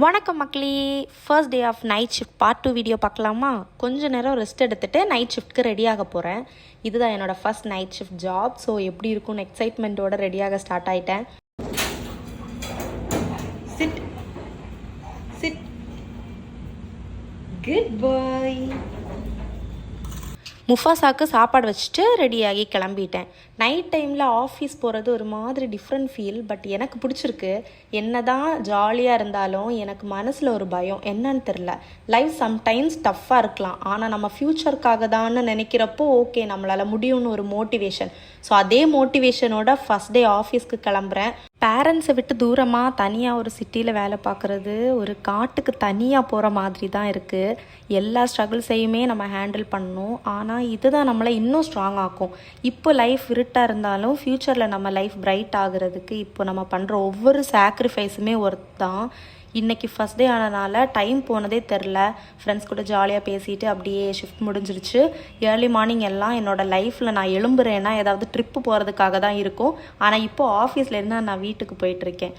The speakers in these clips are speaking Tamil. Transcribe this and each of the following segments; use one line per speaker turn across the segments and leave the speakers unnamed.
வணக்கம் மக்களே. First day of night shift part 2 video பார்க்கலாமா? கொஞ்ச நேரம் ரெஸ்ட் எடுத்துகிட்டு நைட் ஷிஃப்ட்க்கு ரெடியாக போகிறேன். இதுதான் என்னோடய first night shift job. So எப்படி இருக்கும்னு எக்ஸைட்மெண்ட்டோட ரெடியாக ஸ்டார்ட் ஆகிட்டேன். சிட் சிட் குட் பாய். முஃபாசாக்கு சாப்பாடு வச்சுட்டு ரெடியாகி கிளம்பிட்டேன். நைட் டைமில் ஆஃபீஸ் போகிறது ஒரு மாதிரி டிஃப்ரெண்ட் ஃபீல். பட் எனக்கு பிடிச்சிருக்கு. என்ன தான் ஜாலியாக இருந்தாலும் எனக்கு மனசில் ஒரு பயம். என்னன்னு தெரில. லைஃப் சம்டைம்ஸ் டஃப்பாக இருக்கலாம். ஆனால் நம்ம ஃப்யூச்சருக்காக தான்னு நினைக்கிறப்போ ஓகே, நம்மளால் முடியும்னு ஒரு மோட்டிவேஷன். ஸோ அதே மோட்டிவேஷனோட ஃபஸ்ட் டே ஆஃபீஸ்க்கு கிளம்புறேன். பேரண்ட்ஸை விட்டு தூரமாக தனியாக ஒரு சிட்டியில் வேலை பார்க்குறது ஒரு காட்டுக்கு தனியாக போகிற மாதிரி தான் இருக்குது. எல்லா ஸ்ட்ரகிள்ஸையுமே நம்ம ஹேண்டில் பண்ணணும். ஆனால் இதுதான் நம்மளை இன்னும் ஸ்ட்ராங் ஆக்கும். இப்போ லைஃப் இருட்டாக இருந்தாலும் ஃப்யூச்சரில் நம்ம லைஃப் பிரைட் ஆகுறதுக்கு இப்போ நம்ம பண்ணுற ஒவ்வொரு சாக்ரிஃபைஸுமே ஒர்த் தான். இன்றைக்கி ஃபஸ்ட் டே ஆனதுனால டைம் போனதே தெரில. ஃப்ரெண்ட்ஸ் கூட ஜாலியாக பேசிட்டு அப்படியே ஷிஃப்ட் முடிஞ்சிருச்சு. ஏர்லி மார்னிங் எல்லாம் என்னோடய லைஃப்பில் நான் எழும்புறேன்னா ஏதாவது ட்ரிப்பு போகிறதுக்காக தான் இருக்கும். ஆனால் இப்போது ஆஃபீஸ்லேருந்து நான் வீட்டுக்கு போயிட்டுருக்கேன்.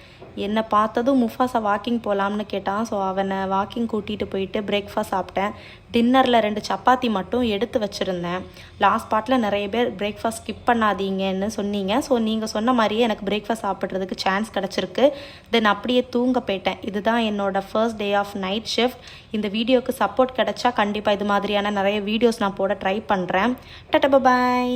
என்னை பார்த்ததும் முஃபாசா வாக்கிங் போகலாம்னு கேட்டான். ஸோ அவனை வாக்கிங் கூட்டிகிட்டு போயிட்டு பிரேக்ஃபாஸ்ட் சாப்பிட்டேன். டின்னரில் 2 சப்பாத்தி மட்டும் எடுத்து வச்சுருந்தேன். லாஸ்ட் பார்ட்டில் நிறைய பேர் பிரேக்ஃபாஸ்ட் ஸ்கிப் பண்ணாதீங்கன்னு சொன்னீங்க. ஸோ நீங்கள் சொன்ன மாதிரியே எனக்கு பிரேக்ஃபாஸ்ட் சாப்பிட்றதுக்கு சான்ஸ் கிடச்சிருக்கு. தென் அப்படியே தூங்க போயிட்டேன். இதுதான் என்னோடய first day of night shift. இந்த வீடியோக்கு சப்போர்ட் கிடச்சா கண்டிப்பாக இது மாதிரியான நிறைய வீடியோஸ் நான் போட ட்ரை பண்ணுறேன். டாடா பாய்.